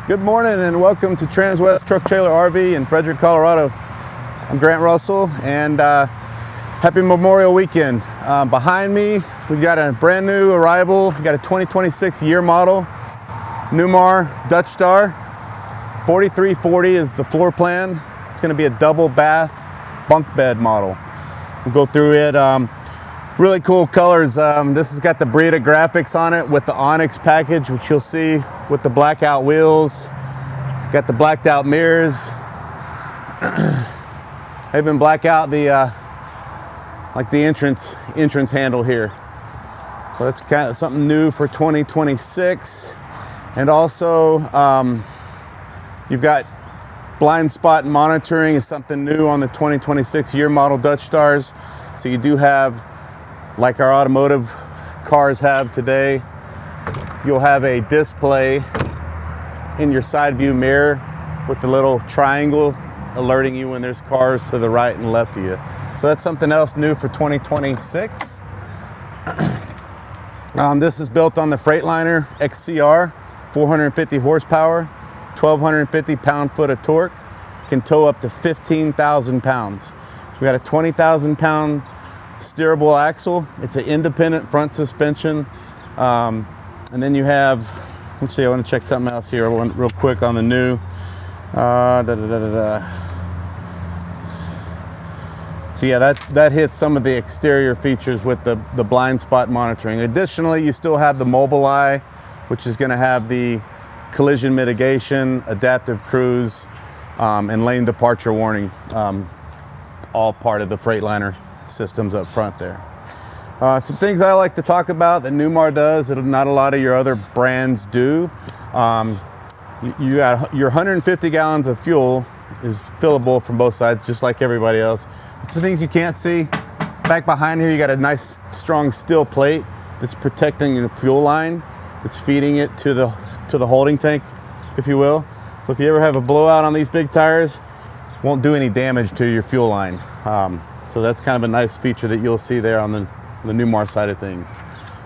Good morning and welcome to Transwest Truck Trailer RV in Frederick, Colorado. I'm Grant Russell and happy Memorial Weekend. Behind me, we've got a brand new arrival. We got a 2026 year model, Newmar Dutch Star. 4340 is the floor plan. It's going to be a double bath bunk bed model. We'll go through it. Really cool colors. This has got the Brita graphics on it with the Onyx package, which you'll see with the blackout wheels. Got the blacked out mirrors. I even black out the like the entrance handle here. So that's kind of something new for 2026. And also you've got blind spot monitoring is something new on the 2026 year model Dutch Stars. So you do have, like our automotive cars have today, you'll have a display in your side view mirror with the little triangle alerting you when there's cars to the right and left of you. So that's something else new for 2026. This is built on the Freightliner XCR, 450 horsepower, 1,250 pound-foot of torque, can tow up to 15,000 pounds. We got a 20,000-pound steerable axle. It's an independent front suspension. And then you have, let's see, I want to check something else here real quick on the new. So yeah, that hits some of the exterior features with the blind spot monitoring. Additionally, you still have the Mobileye, which is going to have the collision mitigation, adaptive cruise, and lane departure warning, all part of the Freightliner systems up front there. Some things I like to talk about that Newmar does that not a lot of your other brands do. You got your 150 gallons of fuel is fillable from both sides, just like everybody else. But some things you can't see. Back behind here, you got a nice strong steel plate that's protecting the fuel line. It's feeding it to the holding tank, if you will. So if you ever have a blowout on these big tires, won't do any damage to your fuel line. So that's kind of a nice feature that you'll see there on the Newmar side of things.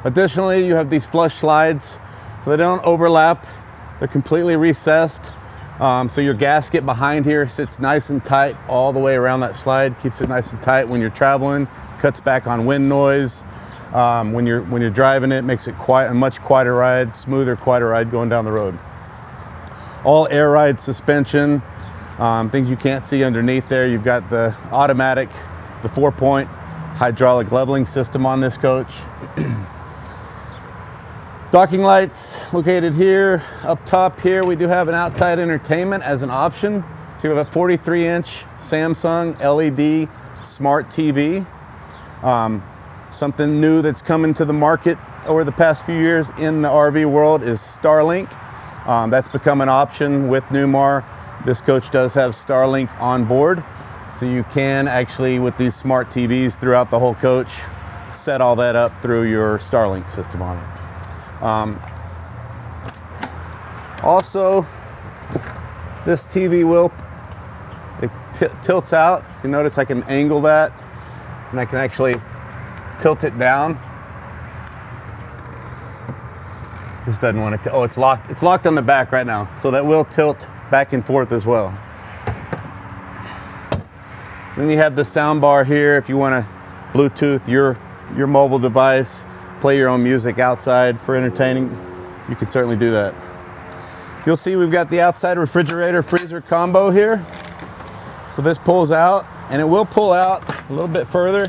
Additionally, you have these flush slides, so they don't overlap. They're completely recessed. So your gasket behind here sits nice and tight all the way around that slide, keeps it nice and tight when you're traveling, cuts back on wind noise. When you're driving it, makes it a much quieter ride, smoother, quieter ride going down the road. All air ride suspension, things you can't see underneath there. You've got the automatic, the 4-point hydraulic leveling system on this coach. Docking lights located here. Up top here, we do have an outside entertainment as an option. So you have a 43-inch Samsung LED smart TV. Something new that's coming to the market over the past few years in the RV world is Starlink. That's become an option with Newmar. This coach does have Starlink on board. So you can actually, with these smart TVs throughout the whole coach, set all that up through your Starlink system on it. Also, this TV it tilts out. You can notice I can angle that, and I can actually tilt it down. This doesn't want to. Oh, it's locked. It's locked on the back right now, so that will tilt back and forth as well. Then you have the sound bar here if you want to Bluetooth your mobile device, play your own music outside for entertaining. You can certainly do that. You'll see we've got the outside refrigerator freezer combo here. So this pulls out, and it will pull out a little bit further.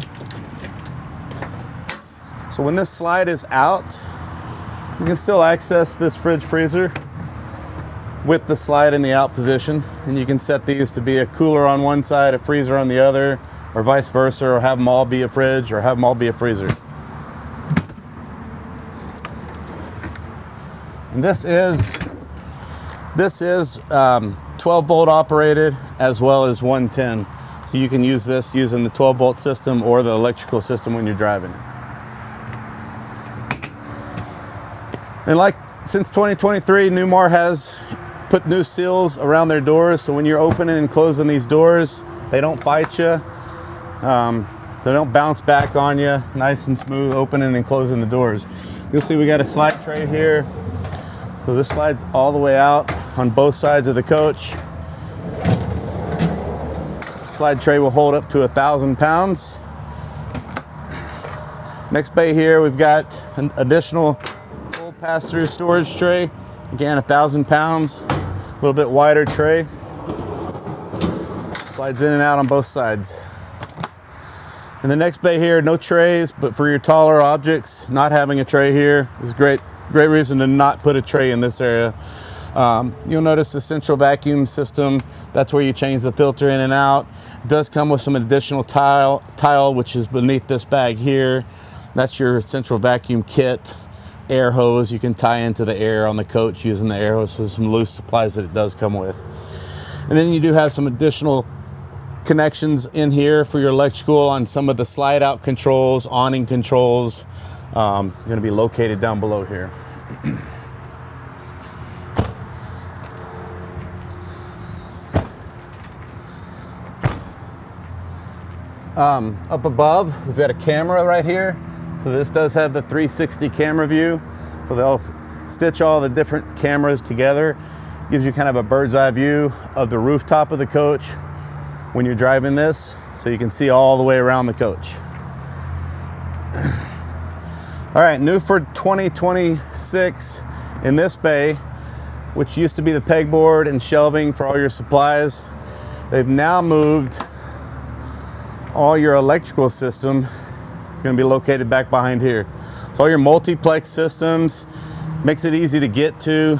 So when this slide is out, you can still access this fridge freezer with the slide in the out position, and you can set these to be a cooler on one side, a freezer on the other, or vice versa, or have them all be a fridge or have them all be a freezer. And this is 12 volt operated as well as 110. So you can use this using the 12 volt system or the electrical system when you're driving it. And like since 2023, Newmar has put new seals around their doors. So when you're opening and closing these doors, they don't bite you. They don't bounce back on you. Nice and smooth opening and closing the doors. You'll see we got a slide tray here. So this slides all the way out. on both sides of the coach. Slide tray will hold up to 1,000 pounds. Next bay here, we've got an additional full pass-through storage tray. Again, 1,000 pounds, a little bit wider tray. Slides in and out on both sides. In the next bay here, no trays, but for your taller objects, not having a tray here is great reason to not put a tray in this area. You'll notice the central vacuum system, that's where you change the filter in and out. It does come with some additional tile, which is beneath this bag here. That's your central vacuum kit. Air hose you can tie into the air on the coach using the air hose, so some loose supplies that it does come with. And then you do have some additional connections in here for your electrical on some of the slide out controls, awning controls, going to be located down below here. Up above, we've got a camera right here. So this does have the 360 camera view. So they'll stitch all the different cameras together. Gives you kind of a bird's eye view of the rooftop of the coach when you're driving this, so you can see all the way around the coach. All right, new for 2026 in this bay, which used to be the pegboard and shelving for all your supplies, they've now moved all your electrical system. It's going to be located back behind here. So all your multiplex systems, makes it easy to get to.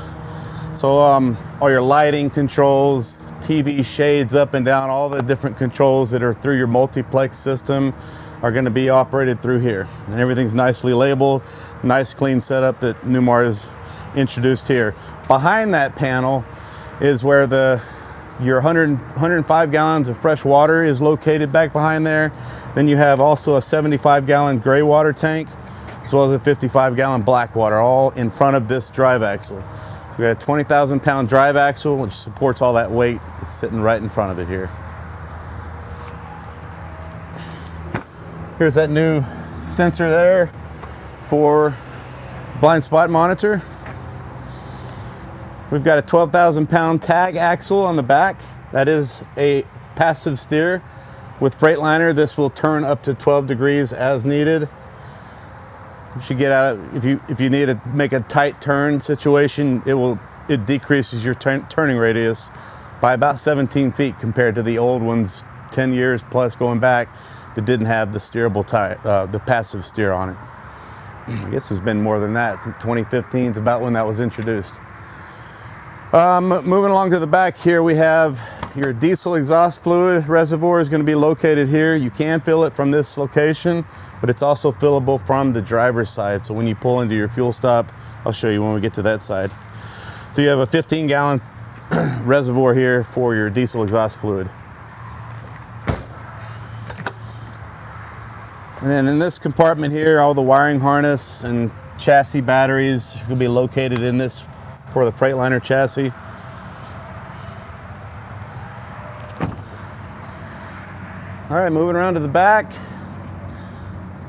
So all your lighting controls, TV shades up and down, all the different controls that are through your multiplex system are going to be operated through here. And everything's nicely labeled, nice clean setup that Newmar has introduced here. Behind that panel is where your 105 gallons of fresh water is located back behind there. Then you have also a 75-gallon gray water tank, as well as a 55-gallon black water, all in front of this drive axle. So we got a 20,000-pound drive axle, which supports all that weight that's sitting right in front of it here. Here's that new sensor there for blind spot monitor. We've got a 12,000-pound tag axle on the back. That is a passive steer. With Freightliner, this will turn up to 12 degrees as needed. You should get out of, if you need to make a tight turn situation, it decreases your turning radius by about 17 feet compared to the old ones 10 years plus going back that didn't have the steerable the passive steer on it. I guess it's been more than that. 2015 is about when that was introduced. Moving along to the back here, we have your diesel exhaust fluid reservoir is going to be located here. You can fill it from this location, but it's also fillable from the driver's side. So when you pull into your fuel stop, I'll show you when we get to that side. So you have a 15-gallon reservoir here for your diesel exhaust fluid. And then in this compartment here, all the wiring harness and chassis batteries will be located in this for the Freightliner chassis. All right, moving around to the back.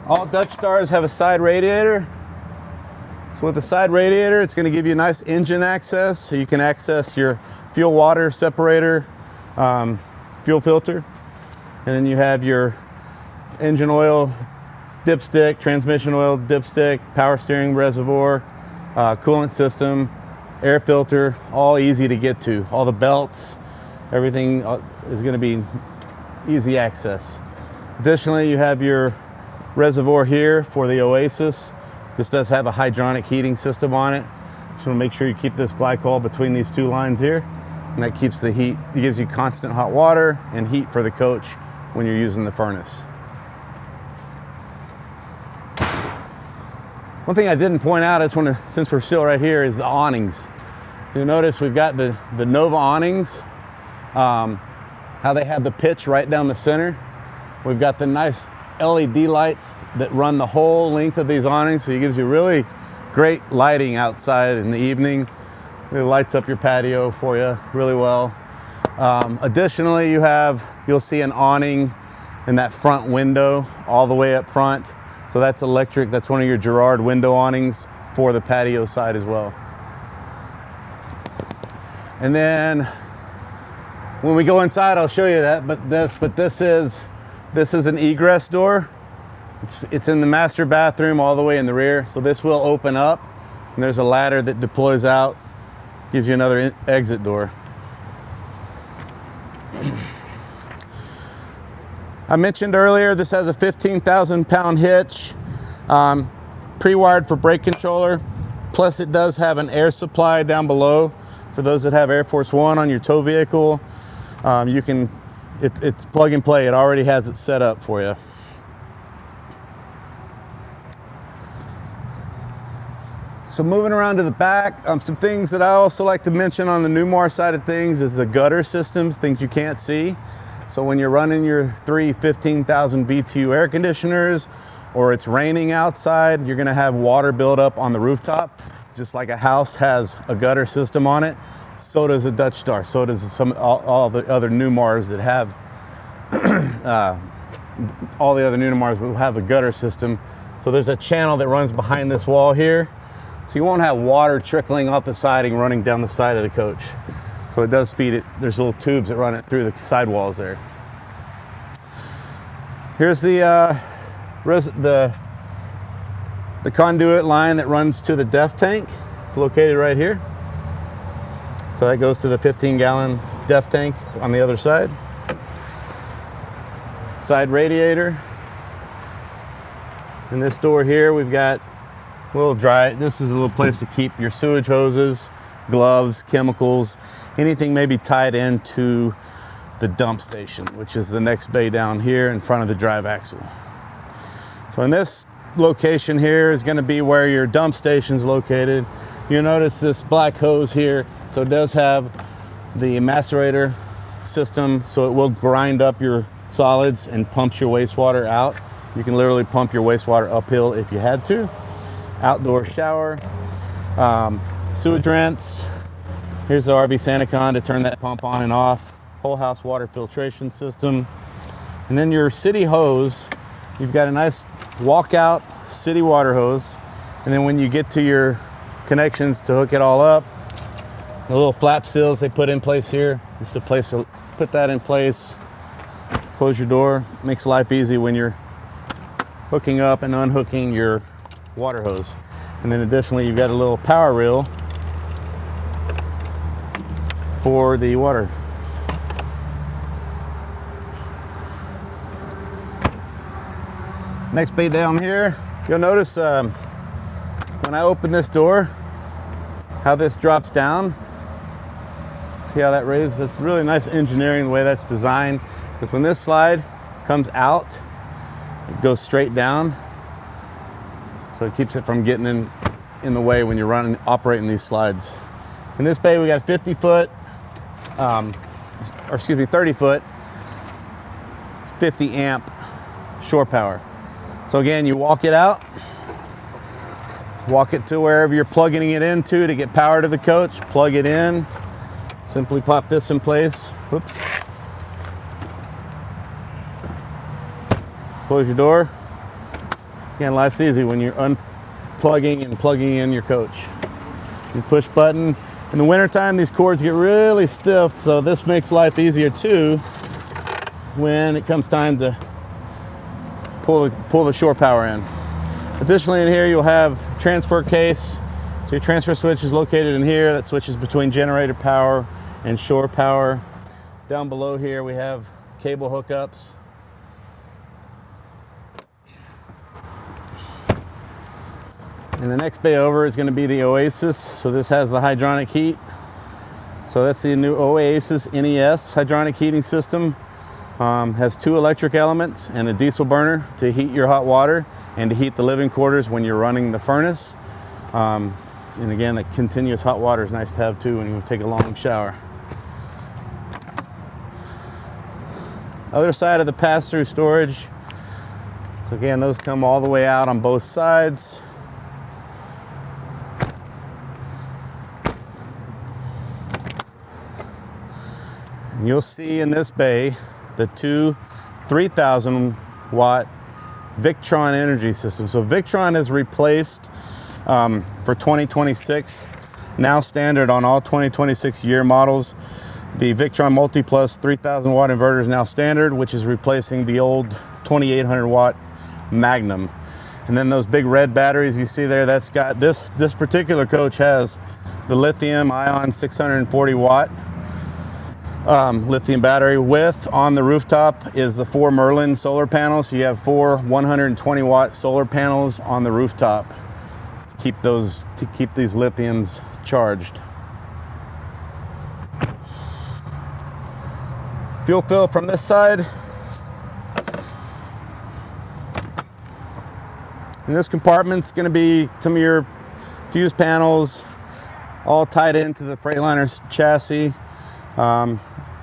All Dutch Stars have a side radiator. So with the side radiator, it's going to give you nice engine access, so you can access your fuel water separator, fuel filter. And then you have your engine oil dipstick, transmission oil dipstick, power steering reservoir, coolant system, air filter, all easy to get to. All the belts, everything is going to be easy access. Additionally, you have your reservoir here for the Oasis. This does have a hydronic heating system on it. Just want to make sure you keep this glycol between these two lines here, and that keeps the heat. It gives you constant hot water and heat for the coach when you're using the furnace. One thing I didn't point out is since we're still right here, is the awnings. So you'll notice we've got the Nova awnings, how they have the pitch right down the center. We've got the nice LED lights that run the whole length of these awnings, so it gives you really great lighting outside in the evening. It lights up your patio for you really well. Additionally, you'll see an awning in that front window all the way up front. So that's electric. That's one of your Girard window awnings for the patio side as well. And then when we go inside, I'll show you that. But this is an egress door. It's in the master bathroom all the way in the rear. So this will open up, and there's a ladder that deploys out, gives you another exit door. I mentioned earlier, this has a 15,000 pound hitch, pre-wired for brake controller. Plus it does have an air supply down below. For those that have Air Force One on your tow vehicle, it's plug and play. It already has it set up for you. So moving around to the back, some things that I also like to mention on the Newmar side of things is the gutter systems, things you can't see. So when you're running your 15,000 BTU air conditioners, or it's raining outside, you're gonna have water build up on the rooftop. Just like a house has a gutter system on it, so does a Dutch Star, so does all the other Newmars that have, all the other Newmars will have a gutter system. So there's a channel that runs behind this wall here. So you won't have water trickling off the siding running down the side of the coach. So it does feed it. There's little tubes that run it through the sidewalls there. Here's the conduit line that runs to the DEF tank. It's located right here. So that goes to the 15-gallon DEF tank on the other side. Side radiator. In this door here, we've got a little dry. This is a little place to keep your sewage hoses, gloves, chemicals, anything maybe tied into the dump station, which is the next bay down here in front of the drive axle. So in this location here is going to be where your dump station is located. You'll notice this black hose here. So it does have the macerator system, so it will grind up your solids and pumps your wastewater out. You can literally pump your wastewater uphill if you had to. Outdoor shower, sewage rinse. Here's the RV SantaCon to turn that pump on and off. Whole house water filtration system. And then your city hose, you've got a nice walkout city water hose. And then when you get to your connections to hook it all up, the little flap seals they put in place here, just a place to put that in place. Close your door, makes life easy when you're hooking up and unhooking your water hose. And then additionally, you've got a little power reel for the water. Next bay down here, you'll notice when I open this door, how this drops down. See how that raises? It's really nice engineering the way that's designed, because when this slide comes out, it goes straight down. So it keeps it from getting in the way when you're operating these slides. In this bay, we got a 30 foot, 50 amp shore power. So again, you walk it out, walk it to wherever you're plugging it into to get power to the coach, plug it in, simply pop this in place, whoops. Close your door. Again, life's easy when you're unplugging and plugging in your coach. You push button. In the wintertime, these cords get really stiff, so this makes life easier too when it comes time to pull the shore power in. Additionally, in here you'll have transfer case. So your transfer switch is located in here. That switches between generator power and shore power. Down below here we have cable hookups. And the next bay over is going to be the Oasis. So this has the hydronic heat. So that's the new Oasis NES hydronic heating system. Has 2 electric elements and a diesel burner to heat your hot water and to heat the living quarters when you're running the furnace. And again, the continuous hot water is nice to have too when you take a long shower. Other side of the pass-through storage. So again, those come all the way out on both sides. And you'll see in this bay the 2 3,000 watt Victron energy systems. So Victron has replaced for 2026 now standard on all 2026 year models. The Victron Multi Plus 3000 watt inverter is now standard, which is replacing the old 2800 watt Magnum. And then those big red batteries you see there, that's got this particular coach has the lithium ion 640 watt lithium battery. With on the rooftop is the 4 Merlin solar panels. So you have 4 120 watt solar panels on the rooftop to keep these lithiums charged. Fuel fill from this side. And this compartment's going to be some of your fuse panels, all tied into the Freightliner chassis.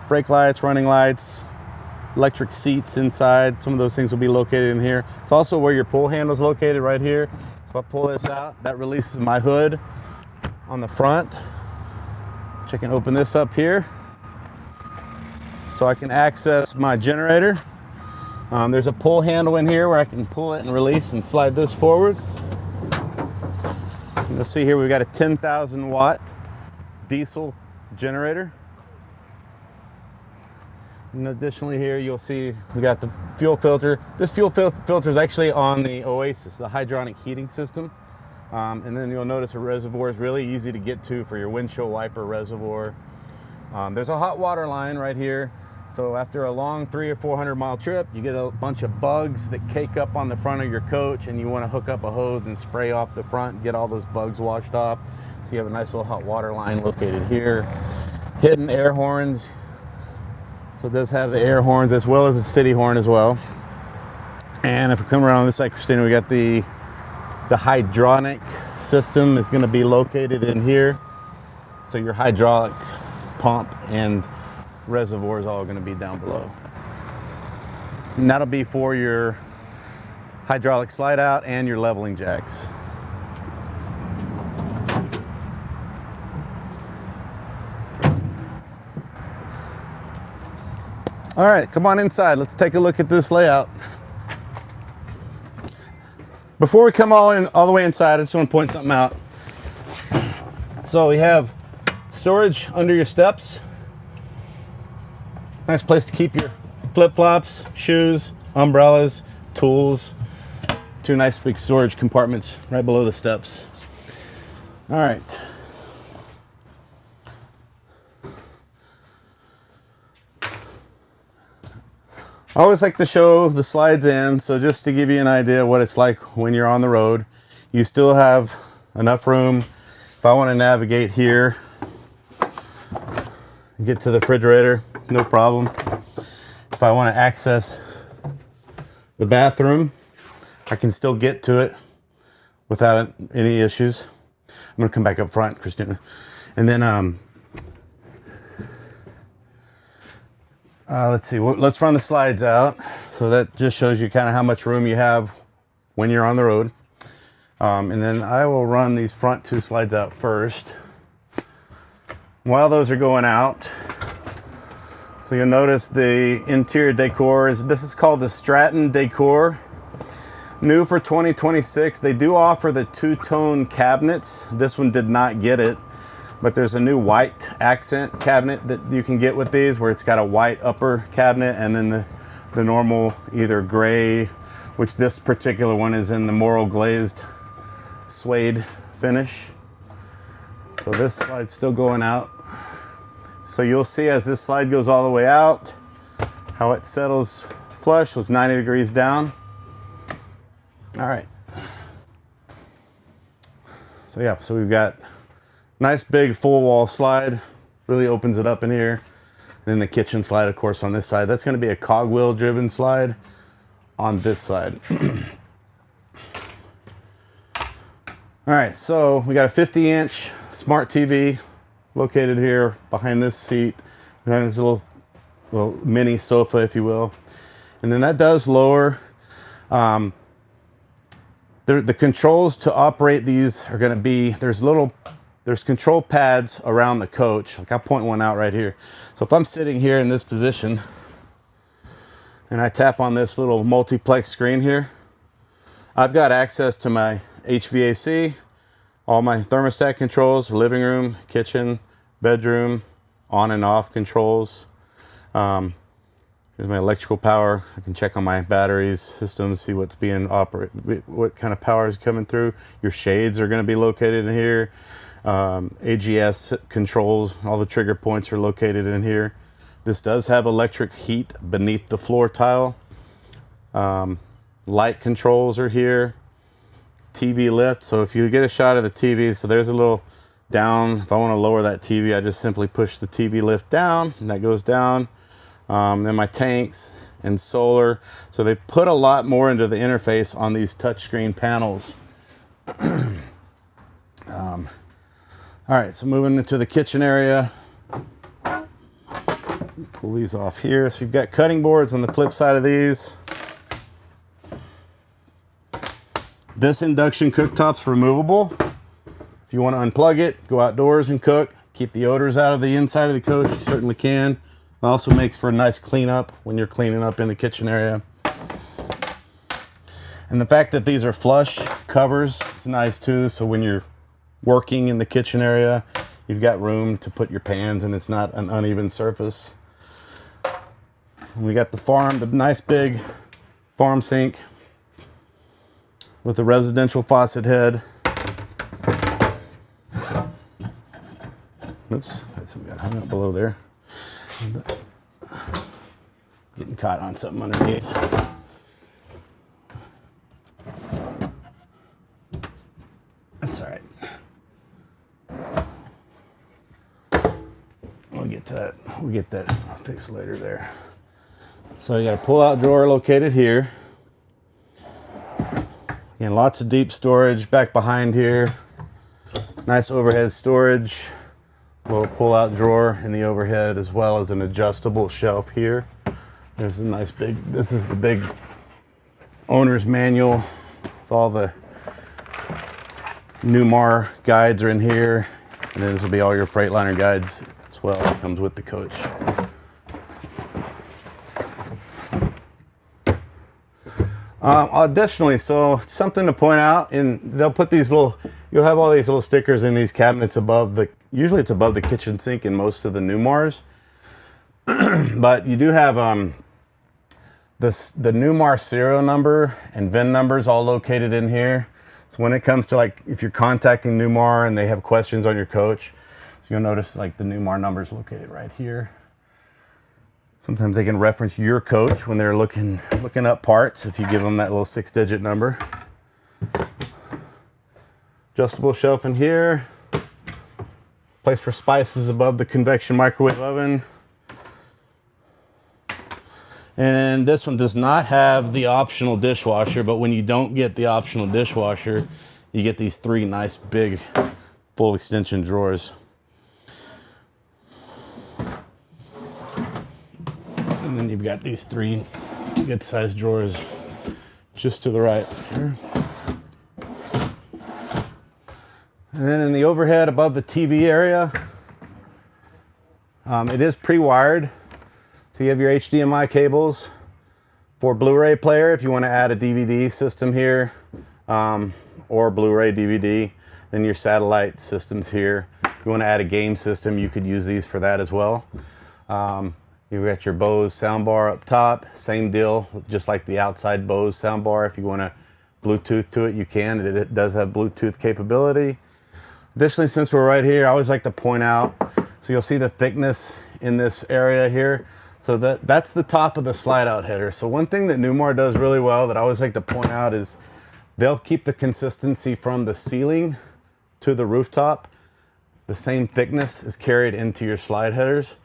Brake lights, running lights, electric seats inside. Some of those things will be located in here. It's also where your pull handle is located, right here. So if I pull this out, that releases my hood on the front. I can open this up here, so I can access my generator. There's a pull handle in here where I can pull it and release and slide this forward. And you'll see here we've got a 10,000 watt diesel generator. And additionally here you'll see we got the fuel filter. This fuel filter is actually on the Oasis, the hydronic heating system. And then you'll notice a reservoir is really easy to get to for your windshield wiper reservoir. There's a hot water line right here. So after a long 300 or 400 mile trip, you get a bunch of bugs that cake up on the front of your coach, and you want to hook up a hose and spray off the front and get all those bugs washed off. So you have a nice little hot water line located here. Hidden air horns. So it does have the air horns as well as the city horn as well. And if we come around on this side, Christina, we got the hydronic system is going to be located in here. So your hydraulics pump and reservoir is all going to be down below. And that'll be for your hydraulic slide out and your leveling jacks. All right, come on inside. Let's take a look at this layout. Before we come all the way inside, I just want to point something out. So we have storage under your steps. Nice place to keep your flip-flops, shoes, umbrellas, tools. 2 nice big storage compartments right below the steps. All right. I always like to show the slides in, so just to give you an idea of what it's like when you're on the road. You still have enough room. If I want to navigate here, get to the refrigerator, no problem. If I want to access the bathroom, I can still get to it without any issues. I'm going to come back up front, Christina. And then, let's see, let's run the slides out. So that just shows you kind of how much room you have when you're on the road. And then I will run these front 2 slides out first. While those are going out, so you'll notice the interior decor this is called the Stratton decor. New for 2026. They do offer the 2-tone cabinets. This one did not get it, but there's a new white accent cabinet that you can get with these, where it's got a white upper cabinet and then the normal either gray, which this particular one is in the Morel glazed suede finish. So this slide's still going out. So you'll see as this slide goes all the way out, how it settles flush was 90 degrees down. All right. So yeah, so we've got nice big full wall slide, really opens it up in here. And then the kitchen slide, of course, on this side. That's going to be a cogwheel driven slide on this side. All right, so we got a 50-inch smart TV located here behind this seat, behind this little mini sofa, if you will. And then that does lower. The controls to operate these are going to be, there's control pads around the coach. Like I'll point one out right here. So if I'm sitting here in this position and I tap on this little multiplex screen here, I've got access to my HVAC, all my thermostat controls, living room, kitchen, bedroom, on and off controls. Here's my electrical power. I can check on my batteries, systems, see what's being operated, what kind of power is coming through. Your shades are going to be located in here. AGS controls, all the trigger points are located in here. This does have electric heat beneath the floor tile. Light controls are here. TV lift, so if you get a shot of the TV, so there's a little down. If I want to lower that TV, I just simply push the TV lift down, and that goes down. Then my tanks and solar. So they put a lot more into the interface on these touchscreen panels. All right, so moving into the kitchen area. Pull these off here. So you've got cutting boards on the flip side of these. This induction cooktop's removable. If you want to unplug it, go outdoors and cook, keep the odors out of the inside of the coach, you certainly can. It also makes for a nice cleanup when you're cleaning up in the kitchen area. And the fact that these are flush covers is nice too, so when you're working in the kitchen area, you've got room to put your pans and it's not an uneven surface. And we got the nice big farm sink with a residential faucet head. Oops, something got hung up below there. Getting caught on something underneath. That's all right. We'll get to that. We'll get that fixed later there. So you got a pull-out drawer located here. Again, lots of deep storage back behind here. Nice overhead storage. Little pull-out drawer in the overhead, as well as an adjustable shelf here. There's a nice big, this is the big owner's manual with all the Newmar guides are in here. And then this will be all your Freightliner guides as well. It comes with the coach. Additionally, so something to point out, they'll put these little, you'll have all these little stickers in these cabinets above the, usually it's above the kitchen sink in most of the Newmars. But you do have the Newmar serial number and VIN numbers all located in here. So when it comes to, like, if you're contacting Newmar and they have questions on your coach, so you'll notice like the Newmar number is located right here. Sometimes they can reference your coach when they're looking up parts if you give them that little 6-digit number. Adjustable shelf in here. Place for spices above the convection microwave oven. And this one does not have the optional dishwasher, but when you don't get the optional dishwasher, you get these 3 nice big full extension drawers. And then you've got these 3 good sized drawers just to the right here. And then in the overhead above the TV area, it is pre-wired. So you have your HDMI cables for Blu-ray player if you want to add a DVD system here, or Blu-ray DVD. Then your satellite systems here. If you want to add a game system, you could use these for that as well. You've got your Bose soundbar up top, same deal, just like the outside Bose soundbar. If you want to Bluetooth to it, you can. It does have Bluetooth capability. Additionally, since we're right here, I always like to point out, so you'll see the thickness in this area here. So that's the top of the slide out header. So one thing that Newmar does really well that I always like to point out is they'll keep the consistency from the ceiling to the rooftop. The same thickness is carried into your slide headers.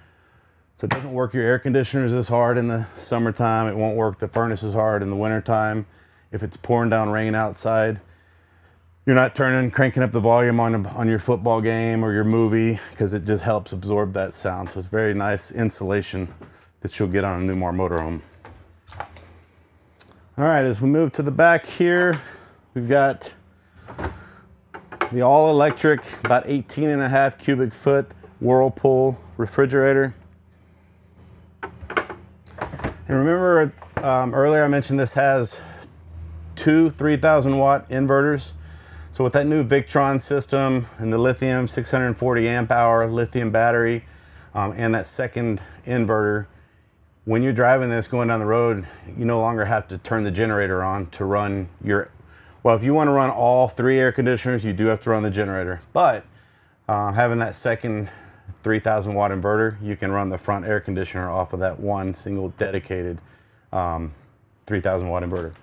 So it doesn't work your air conditioners as hard in the summertime. It won't work the furnace as hard in the wintertime. If it's pouring down rain outside, you're not cranking up the volume on your football game or your movie, because it just helps absorb that sound. So it's very nice insulation that you'll get on a Newmar motorhome. All right, as we move to the back here, we've got the all-electric, about 18.5 cubic foot Whirlpool refrigerator. And remember, earlier I mentioned this has 2 3,000 watt inverters. So with that new Victron system and the lithium 640 amp hour lithium battery and that second inverter, when you're driving this going down the road, you no longer have to turn the generator on to run your, well, if you want to run all 3 air conditioners, you do have to run the generator. But having that second 3,000 watt inverter, you can run the front air conditioner off of that one single dedicated 3,000 watt inverter.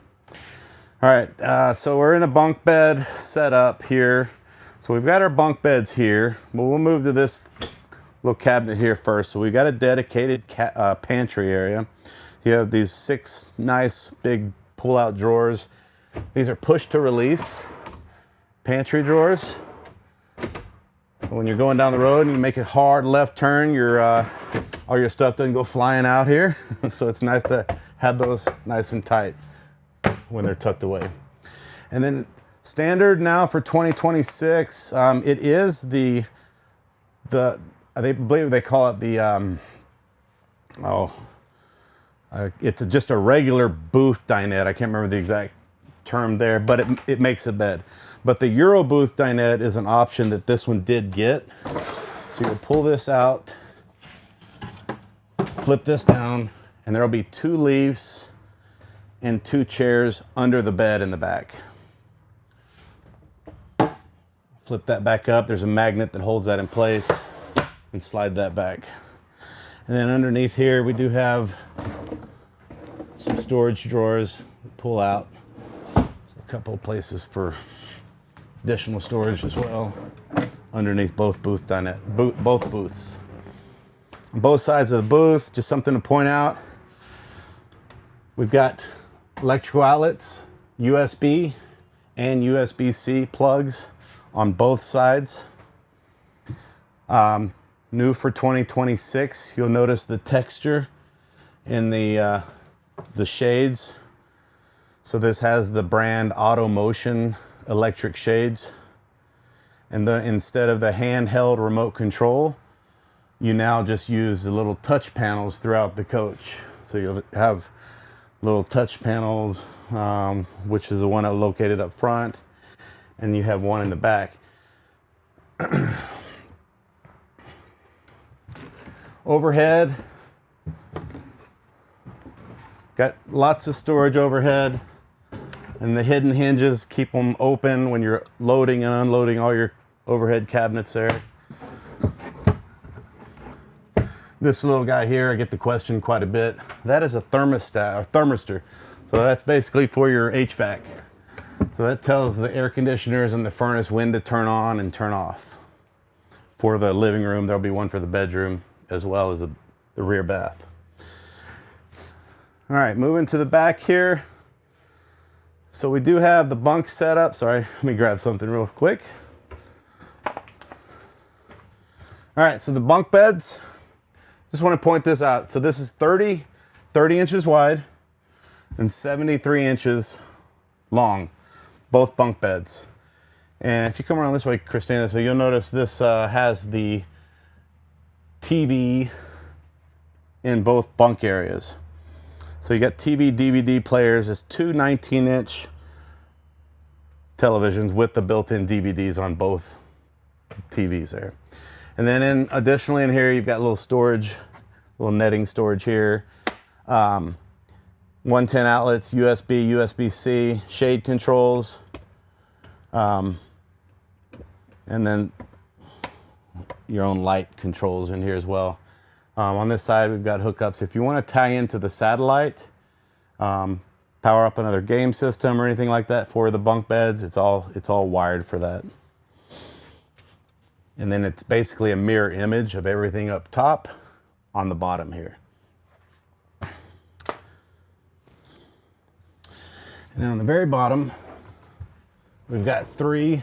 All right, so we're in a bunk bed setup here. So we've got our bunk beds here, but we'll move to this little cabinet here first. So we've got a dedicated pantry area. You have these 6 nice big pull-out drawers. These are push to release pantry drawers. When you're going down the road and you make a hard left turn, all your stuff doesn't go flying out here. So it's nice to have those nice and tight when they're tucked away. And then standard now for 2026, it is I believe they call it the, it's just a regular booth dinette. I can't remember the exact term there, but it makes a bed. But the Euro booth dinette is an option that this one did get. So you'll pull this out, flip this down, and there'll be 2 leaves and 2 chairs under the bed in the back. Flip that back up. There's a magnet that holds that in place, and slide that back. And then underneath here, we do have some storage drawers. Pull out. There's a couple of places for additional storage as well underneath both both booths. On both sides of the booth, just something to point out, we've got electrical outlets, USB and USB-C plugs on both sides. New for 2026, you'll notice the texture in the shades. So this has the brand Auto Motion electric shades. And instead of the handheld remote control, you now just use the little touch panels throughout the coach. So you'll have little touch panels, which is the one located up front, and you have one in the back. Overhead, got lots of storage overhead, and the hidden hinges keep them open when you're loading and unloading all your overhead cabinets there. This little guy here, I get the question quite a bit. That is a thermostat or thermistor. So that's basically for your HVAC. So that tells the air conditioners and the furnace when to turn on and turn off. For the living room, there'll be one for the bedroom as well as the rear bath. All right, moving to the back here. So we do have the bunk setup. Sorry, let me grab something real quick. All right, so the bunk beds, just want to point this out. So this is 30 inches wide and 73 inches long, both bunk beds. And if you come around this way, Christina, so you'll notice this has the TV in both bunk areas. So you got TV, DVD players. It's 2 19-inch televisions with the built-in DVDs on both TVs there. And then additionally in here, you've got a little storage, little netting storage here. 110 outlets, USB, USB-C, shade controls. And then your own light controls in here as well. On this side, we've got hookups. If you want to tie into the satellite, power up another game system or anything like that for the bunk beds, it's all wired for that. And then it's basically a mirror image of everything up top on the bottom here. And on the very bottom, we've got 3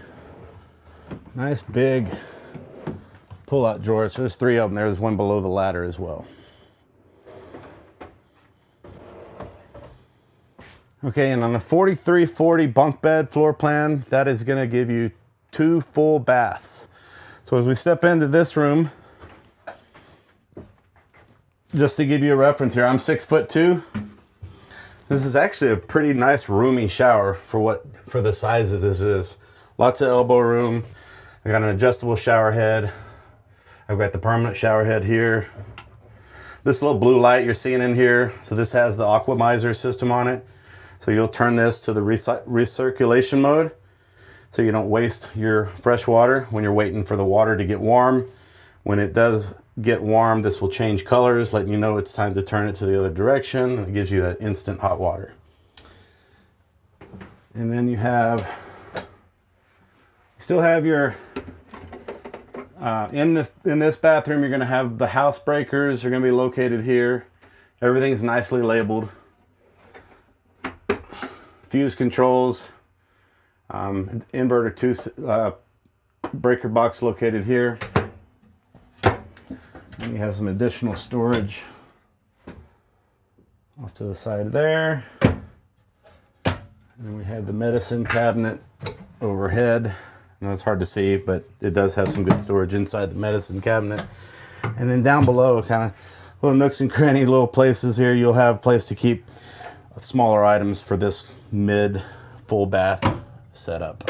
nice big pull-out drawers. So there's 3 of them. There's one below the ladder as well. Okay, and on the 4340 bunk bed floor plan, that is going to give you 2 full baths. So as we step into this room, just to give you a reference here, I'm 6'2". This is actually a pretty nice roomy shower for the size that this is. Lots of elbow room. I got an adjustable shower head. I've got the permanent shower head here. This little blue light you're seeing in here, so this has the aquamizer system on it. So you'll turn this to the recirculation mode, so you don't waste your fresh water when you're waiting for the water to get warm. When it does get warm, this will change colors, letting you know it's time to turn it to the other direction. And it gives you that instant hot water. And then you still have your, in this bathroom, you're gonna have the house breakers are gonna be located here. Everything's nicely labeled. Fuse controls, inverter 2 breaker box located here. And you have some additional storage off to the side there. And we have the medicine cabinet overhead. I know it's hard to see, but it does have some good storage inside the medicine cabinet. And then down below, kind of little nooks and cranny little places here, you'll have a place to keep smaller items for this mid full bath setup.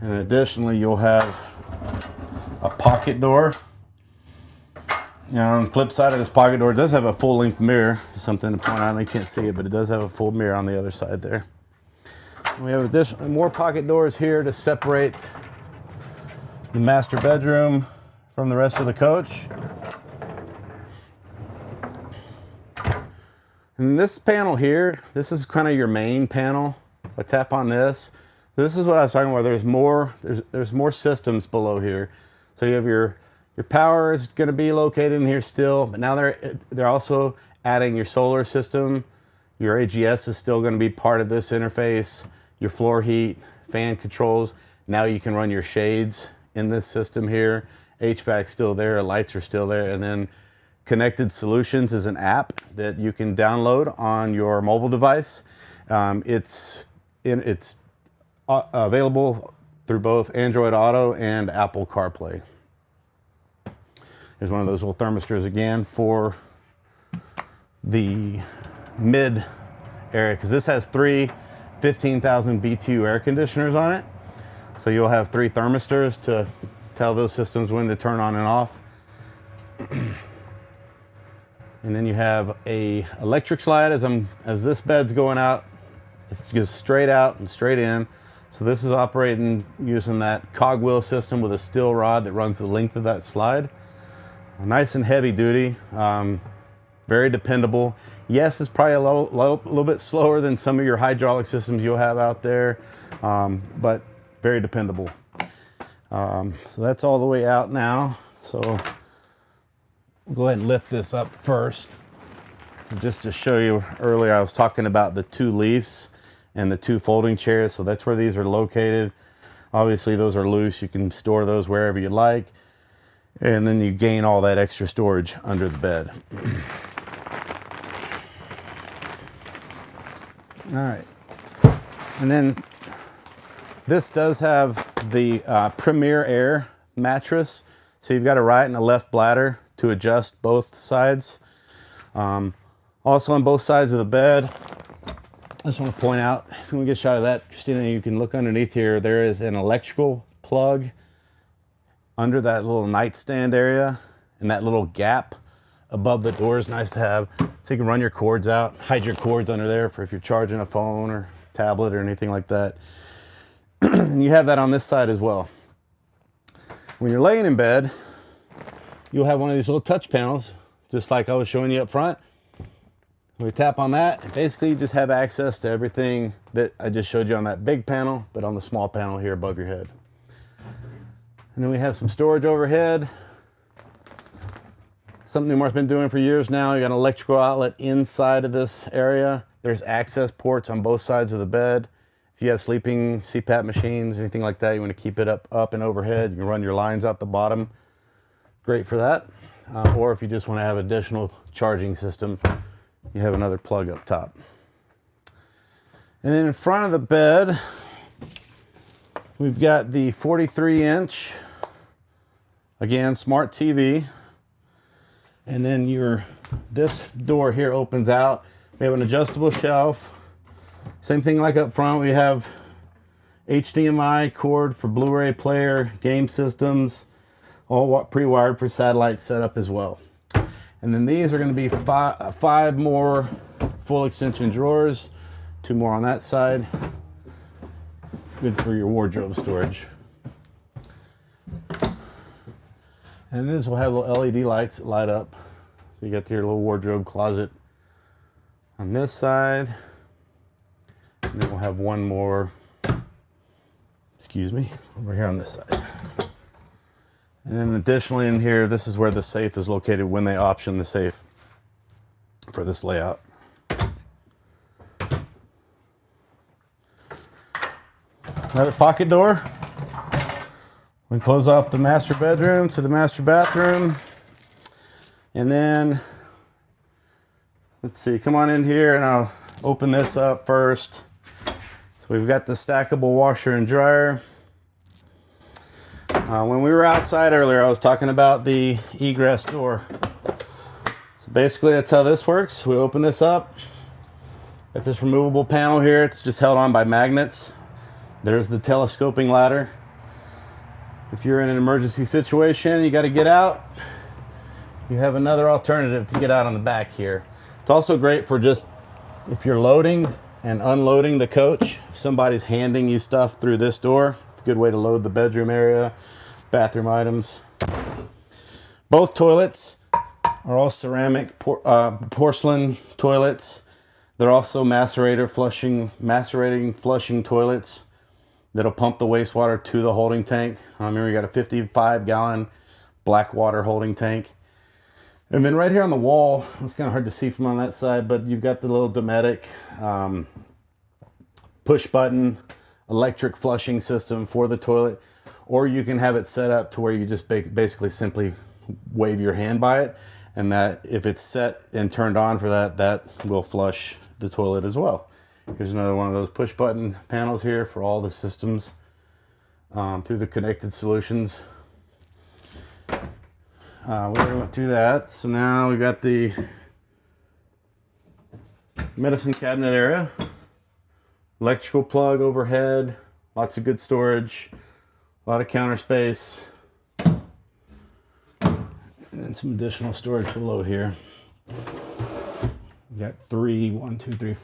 And additionally, you'll have a pocket door. Now on the flip side of this pocket door, it does have a full length mirror. Something to point out, you can't see it, but it does have a full mirror on the other side there. And we have more pocket doors here to separate the master bedroom from the rest of the coach. And this panel here, this is kind of your main panel. I tap on this. This is what I was talking about. There's more systems below here. So you have your power is going to be located in here still, but now they're also adding your solar system. Your AGS is still going to be part of this interface. Your floor heat, fan controls. Now you can run your shades in this system here. HVAC's still there, lights are still there, and then Connected Solutions is an app that you can download on your mobile device. It's available through both Android Auto and Apple CarPlay. There's one of those little thermistors again for the mid area, because this has 3 15,000 BTU air conditioners on it. So you'll have 3 thermistors to tell those systems when to turn on and off. And then you have a electric slide as this bed's going out. It goes straight out and straight in. So this is operating using that cogwheel system with a steel rod that runs the length of that slide. Nice and heavy duty, very dependable. Yes, it's probably a little bit slower than some of your hydraulic systems you'll have out there, but very dependable. So that's all the way out now. So we'll go ahead and lift this up first. So just to show you, earlier I was talking about the 2 leaves and the 2 folding chairs. So that's where these are located. Obviously those are loose. You can store those wherever you like. And then you gain all that extra storage under the bed. All right. And then this does have the Premier Air mattress. So you've got a right and a left bladder to adjust both sides. Also on both sides of the bed, I just want to point out, if you want to get a shot of that, Christina, you can look underneath here. There is an electrical plug under that little nightstand area, and that little gap above the door is nice to have, so you can run your cords out, hide your cords under there for if you're charging a phone or tablet or anything like that. And you have that on this side as well. When you're laying in bed, you'll have one of these little touch panels, just like I was showing you up front. We tap on that, basically you just have access to everything that I just showed you on that big panel, but on the small panel here above your head. And then we have some storage overhead. Something Newmar's been doing for years now. You got an electrical outlet inside of this area. There's access ports on both sides of the bed. If you have sleeping CPAP machines, anything like that, you want to keep it up and overhead, you can run your lines out the bottom. Great for that. Or if you just want to have additional charging system, you have another plug up top. And then in front of the bed, we've got the 43-inch, again, smart TV. And then this door here opens out. We have an adjustable shelf. Same thing like up front, we have HDMI cord for Blu-ray player, game systems, all pre-wired for satellite setup as well. And then these are going to be five more full extension drawers, 2 more on that side. Good for your wardrobe storage. And this will have little LED lights that light up. So you got your little wardrobe closet on this side. And then we'll have one more, excuse me, over here on this side. And then additionally in here, this is where the safe is located when they option the safe for this layout. Another pocket door. We close off the master bedroom to the master bathroom. And then, let's see, come on in here and I'll open this up first. So we've got the stackable washer and dryer. When we were outside earlier, I was talking about the egress door. So basically that's how this works. We open this up. Got this removable panel here. It's just held on by magnets. There's the telescoping ladder. If you're in an emergency situation, you got to get out, you have another alternative to get out on the back here. It's also great for just if you're loading and unloading the coach. If somebody's handing you stuff through this door, it's a good way to load the bedroom area, bathroom items. Both toilets are all ceramic porcelain toilets. They're also macerating flushing toilets that'll pump the wastewater to the holding tank. Remember, you got a 55-gallon black water holding tank. And then right here on the wall, it's kind of hard to see from on that side, but you've got the little Dometic push button electric flushing system for the toilet, or you can have it set up to where you just basically simply wave your hand by it, and that if it's set and turned on for that, that will flush the toilet as well. Here's another one of those push button panels here for all the systems through the connected solutions. We already went through that. So now we've got the medicine cabinet area, electrical plug overhead, lots of good storage, a lot of counter space, and then some additional storage below here. You got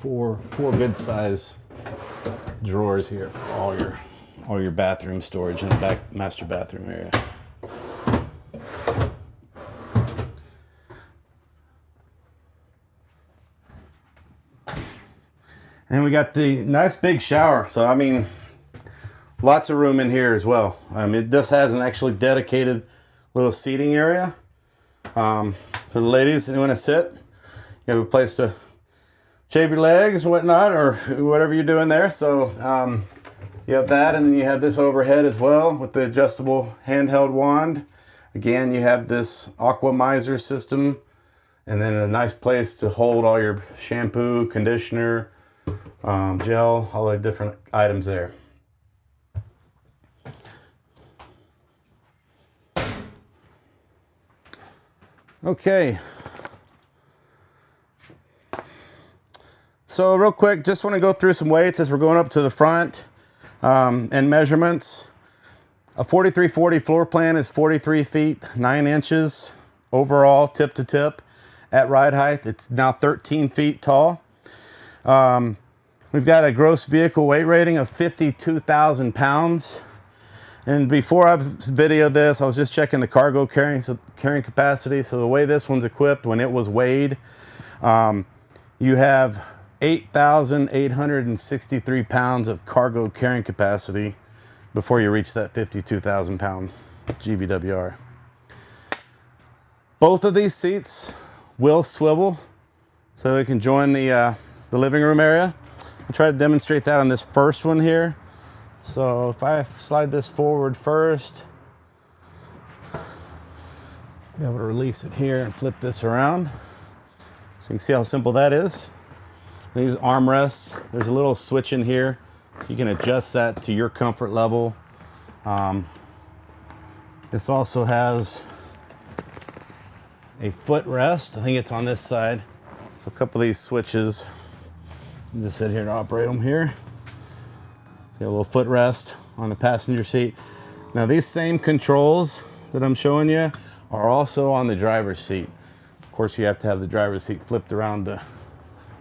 four good size drawers here for all your bathroom storage in the back master bathroom area. And we got the nice big shower. So I mean, lots of room in here as well. This has an actually dedicated little seating area for the ladies that want to sit. You have a place to shave your legs or whatnot, or whatever you're doing there. So you have that, and then you have this overhead as well with the adjustable handheld wand. Again, you have this aqua miser system, and then a nice place to hold all your shampoo, conditioner, gel, all the different items there. Okay. So real quick, just want to go through some weights as we're going up to the front and measurements. A 4340 floor plan is 43 feet 9 inches overall, tip to tip. At ride height, it's now 13 feet tall. We've got a gross vehicle weight rating of 52,000 pounds. And before I've videoed this, I was just checking the cargo carrying capacity. So the way this one's equipped, when it was weighed, you have 8,863 pounds of cargo carrying capacity before you reach that 52,000 pound GVWR. Both of these seats will swivel so they can join the living room area. I'll try to demonstrate that on this first one here. So if I slide this forward first, be able to release it here and flip this around. So you can see how simple that is. These armrests, there's a little switch in here. So you can adjust that to your comfort level. This also has a footrest. I think it's on this side. So a couple of these switches, you just sit here to operate them here. a little footrest on the passenger seat. Now these same controls that I'm showing you are also on the driver's seat. Of course, you have to have the driver's seat flipped around to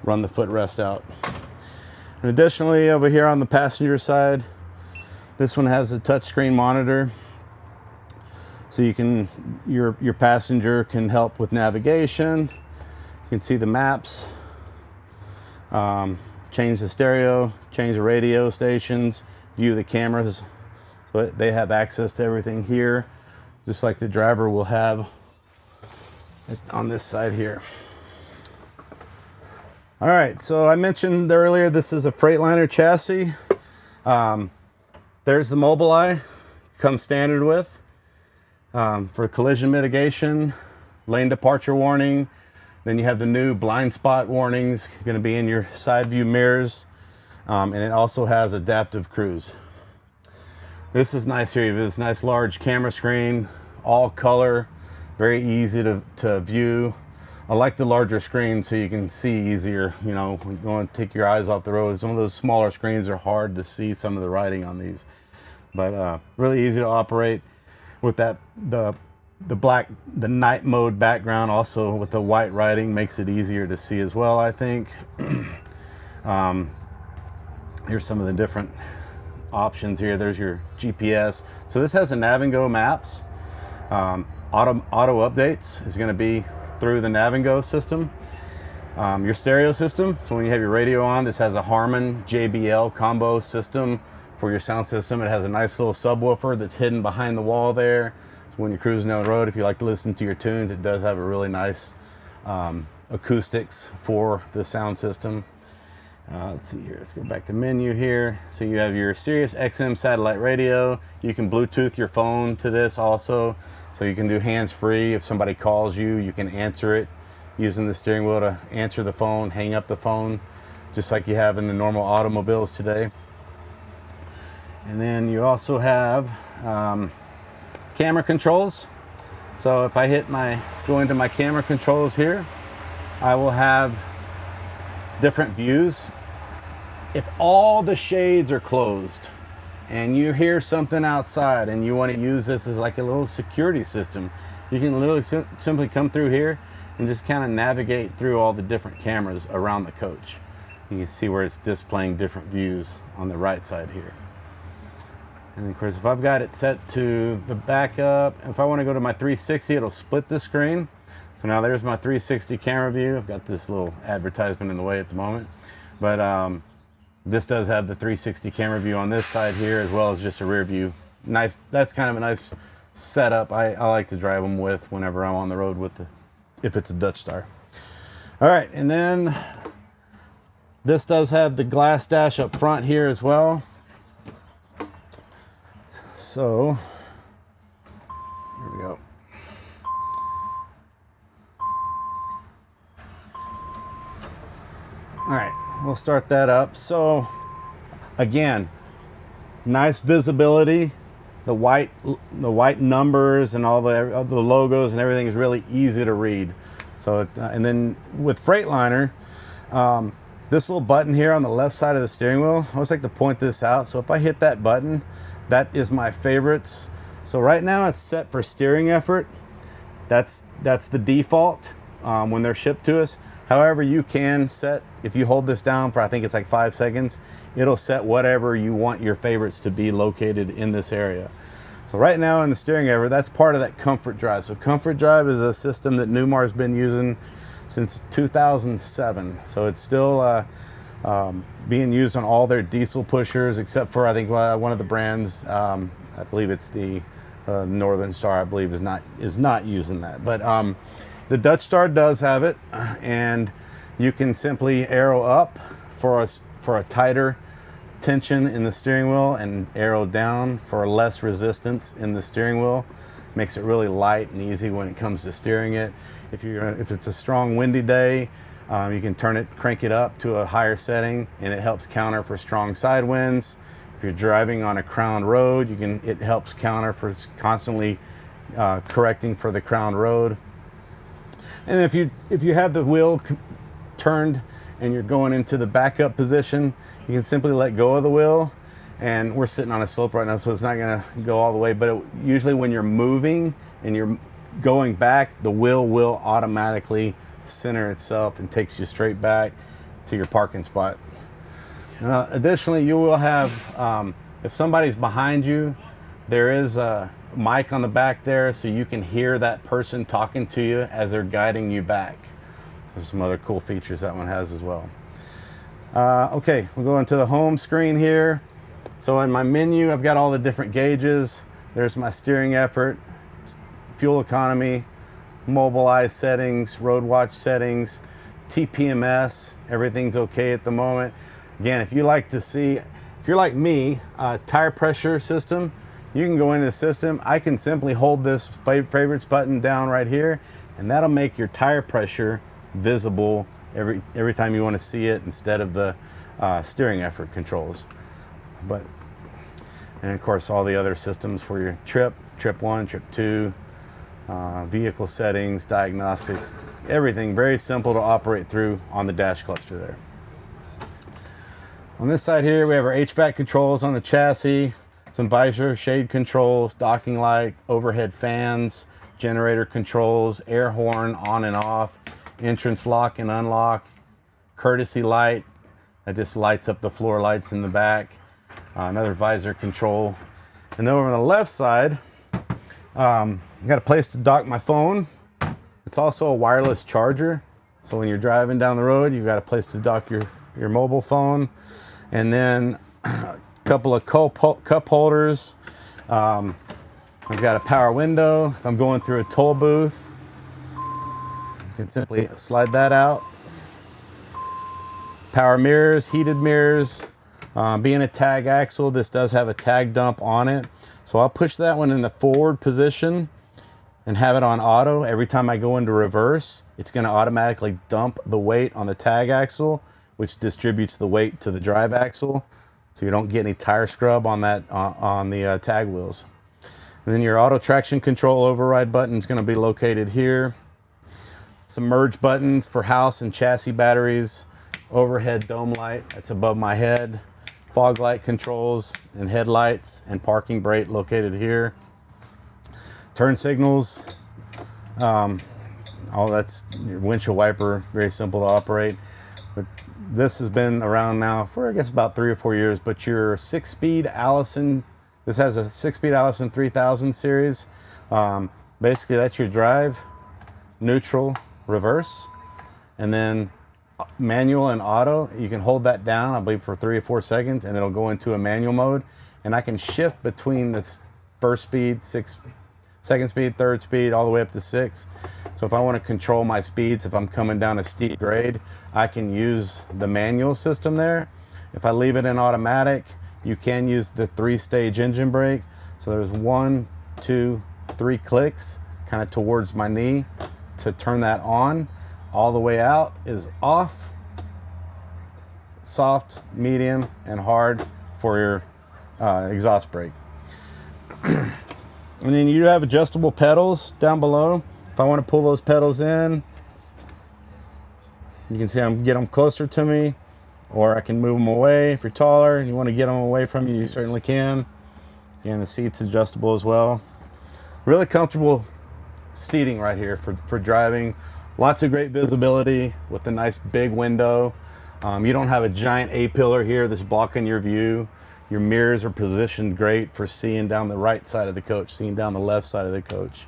run the footrest out. And additionally, over here on the passenger side, this one has a touchscreen monitor. So you can, your passenger can help with navigation. You can see the maps, change the stereo, change the radio stations, view the cameras. So they have access to everything here, just like the driver will have on this side here. All right, so I mentioned earlier, this is a Freightliner chassis. There's the Mobileye, comes standard with, for collision mitigation, lane departure warning. Then you have the new blind spot warnings, gonna be in your side view mirrors. And it also has adaptive cruise. This is nice here, you have this nice large camera screen, all color, very easy to view. I like the larger screen so you can see easier, you know, when you want to take your eyes off the road. Some of those smaller screens are hard to see some of the writing on these. But really easy to operate with that, the night mode background also with the white writing makes it easier to see as well, I think. Here's some of the different options here. There's your GPS. So this has a Nav and Go maps. Auto updates is going to be through the Nav and Go system. Your stereo system, so when you have your radio on, this has a Harman JBL combo system for your sound system. It has a nice little subwoofer that's hidden behind the wall there. So when you're cruising down the road, if you like to listen to your tunes, it does have a really nice acoustics for the sound system. Let's see here, let's go back to menu here. So you have your Sirius XM satellite radio. You can Bluetooth your phone to this also. So you can do hands-free. If somebody calls you, you can answer it using the steering wheel to answer the phone, hang up the phone, just like you have in the normal automobiles today. And then you also have camera controls. So if I go into my camera controls here, I will have different views. If all the shades are closed and you hear something outside and you want to use this as like a little security system, you can literally simply come through here and just kind of navigate through all the different cameras around the coach. You can see where it's displaying different views on the right side here. And of course, if I've got it set to the backup, if I want to go to my 360, it'll split the screen. So now there's my 360 camera view. I've got this little advertisement in the way at the moment, but this does have the 360 camera view on this side here, as well as just a rear view. Nice, that's kind of a nice setup. I like to drive them with whenever I'm on the road with if it's a Dutch Star. All right, and then this does have the glass dash up front here as well. So here we go. All right, we'll start that up. So again, nice visibility. The white numbers and all the logos and everything is really easy to read. So and then with Freightliner, this little button here on the left side of the steering wheel, I always like to point this out. So if I hit that button, that is my favorites. So right now it's set for steering effort. That's the default when they're shipped to us. However, you can set, if you hold this down for, I think it's like 5 seconds, it'll set whatever you want your favorites to be located in this area. So right now in the steering effort, that's part of that comfort drive. So comfort drive is a system that Newmar's been using since 2007. So it's still being used on all their diesel pushers, except for, I think, one of the brands, I believe it's the Northern Star, I believe is not using that. But the Dutch Star does have it, and you can simply arrow up for a tighter tension in the steering wheel and arrow down for less resistance in the steering wheel. Makes it really light and easy when it comes to steering it. If it's a strong windy day, you can crank it up to a higher setting, and it helps counter for strong side winds. If you're driving on a crowned road, it helps counter for constantly correcting for the crowned road. And if you have the wheel turned and you're going into the backup position, you can simply let go of the wheel And we're sitting on a slope right now, so it's not gonna go all the way, but usually when you're moving and you're going back, the wheel will automatically center itself and takes you straight back to your parking spot. Additionally, you will have, if somebody's behind you, there is a mic on the back there, so you can hear that person talking to you as they're guiding you back. So some other cool features that one has as well. Okay, we'll go into the home screen here. So in my menu, I've got all the different gauges. There's my steering effort, fuel economy, Mobileye settings, road watch settings, TPMS, everything's okay at the moment. Again, if you like to see, if you're like me, tire pressure system, you can go into the system. I can simply hold this favorites button down right here, and that'll make your tire pressure visible every time you want to see it instead of the steering effort controls. And of course, all the other systems for your trip 1, trip 2, vehicle settings, diagnostics, everything very simple to operate through on the dash cluster there. On this side here, we have our HVAC controls on the chassis, some visor shade controls, docking light, overhead fans, generator controls, air horn on and off, entrance lock and unlock, courtesy light that just lights up the floor lights in the back, another visor control. And then over on the left side, I got a place to dock my phone. It's also a wireless charger, so when you're driving down the road, you've got a place to dock your mobile phone. And then a couple of cup holders. I've got a power window. If I'm going through a toll booth, you can simply slide that out. Power mirrors, heated mirrors. Being a tag axle, this does have a tag dump on it. So I'll push that one in the forward position and have it on auto. Every time I go into reverse, it's going to automatically dump the weight on the tag axle, which distributes the weight to the drive axle, so you don't get any tire scrub on that on the tag wheels. And then your auto traction control override button is going to be located here. Some merge buttons for house and chassis batteries, overhead dome light that's above my head, fog light controls and headlights, and parking brake located here. Turn signals, all that's your windshield wiper, very simple to operate. But this has been around now for, I guess, about 3 or 4 years, but your 6-speed Allison, this has a 6-speed Allison 3000 series. Basically, that's your drive, neutral, reverse, and then manual and auto. You can hold that down, I believe, for 3 or 4 seconds, and it'll go into a manual mode. And I can shift between the first speed, second speed, third speed, all the way up to 6. So if I want to control my speeds, if I'm coming down a steep grade, I can use the manual system there. If I leave it in automatic, you can use the 3-stage engine brake. So there's 1, 2, 3 clicks kind of towards my knee to turn that on. All the way out is off, soft, medium, and hard for your exhaust brake. And then you have adjustable pedals down below. If I want to pull those pedals in, you can see I'm get them closer to me, or I can move them away. If you're taller and you want to get them away from you, you certainly can. And the seat's adjustable as well. Really comfortable seating right here for driving. Lots of great visibility with a nice big window. You don't have a giant A-pillar here that's blocking your view. Your mirrors are positioned great for seeing down the right side of the coach, seeing down the left side of the coach.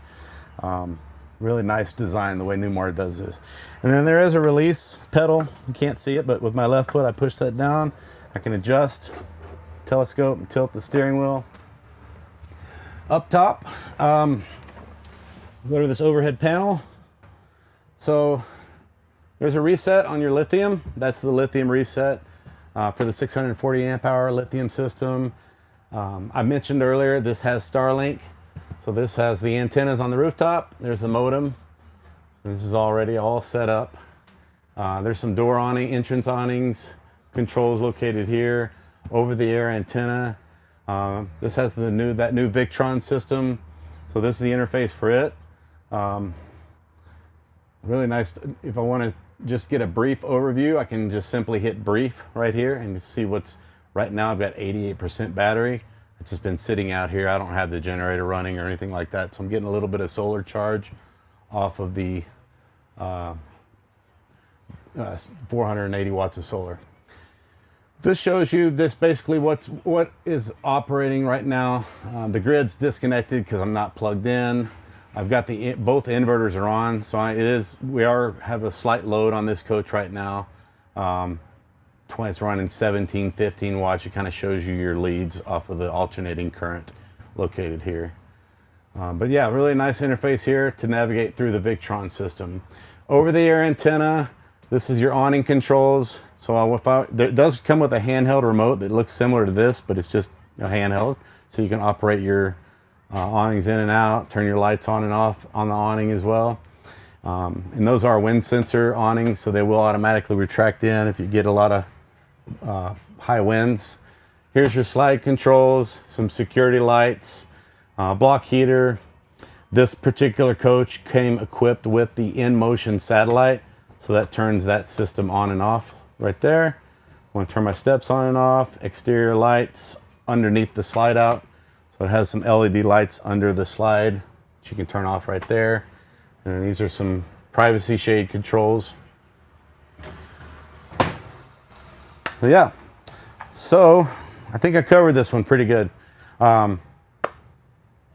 Really nice design the way Newmar does this. And then there is a release pedal. You can't see it, but with my left foot I push that down. I can adjust, telescope, and tilt the steering wheel. Up top, go to this overhead panel. So there's a reset on your lithium. That's the lithium reset for the 640 amp hour lithium system. I mentioned earlier, this has Starlink. So this has the antennas on the rooftop. There's the modem. This is already all set up. There's some door awning, entrance awnings, controls located here, over-the-air antenna. This has that new Victron system. So this is the interface for it. Really nice. If I want to just get a brief overview, I can just simply hit brief right here and just see what's Right now I've got 88% battery. It's just been sitting out here. I don't have the generator running or anything like that, so I'm getting a little bit of solar charge off of the 480 watts of solar. This shows you basically what is operating right now. The grid's disconnected because I'm not plugged in. I've got both inverters are on, so we have a slight load on this coach right now. It's running 17, 15 watts. It kind of shows you your leads off of the alternating current located here. But yeah, really nice interface here to navigate through the Victron system. Over-the-air antenna. This is your awning controls. So it does come with a handheld remote that looks similar to this, but it's just a handheld. So you can operate your awnings in and out, turn your lights on and off on the awning as well. And those are wind sensor awnings, so they will automatically retract in if you get a lot of high winds. Here's your slide controls, some security lights, block heater. This particular coach came equipped with the InMotion satellite, so that turns that system on and off right there. I want to turn my steps on and off. Exterior lights underneath the slide out. So it has some LED lights under the slide that you can turn off right there. And these are some privacy shade controls. But yeah, so I think I covered this one pretty good. Got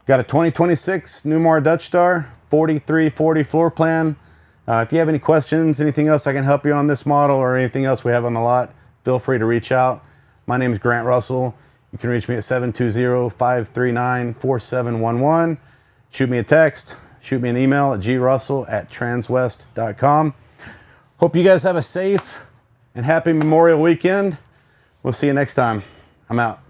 a 2026 Newmar Dutch Star, 4340 floor plan. If you have any questions, anything else I can help you on this model or anything else we have on the lot, feel free to reach out. My name is Grant Russell. You can reach me at 720-539-4711. Shoot me a text, shoot me an email at grussell@transwest.com. Hope you guys have a safe and happy Memorial Weekend. We'll see you next time. I'm out.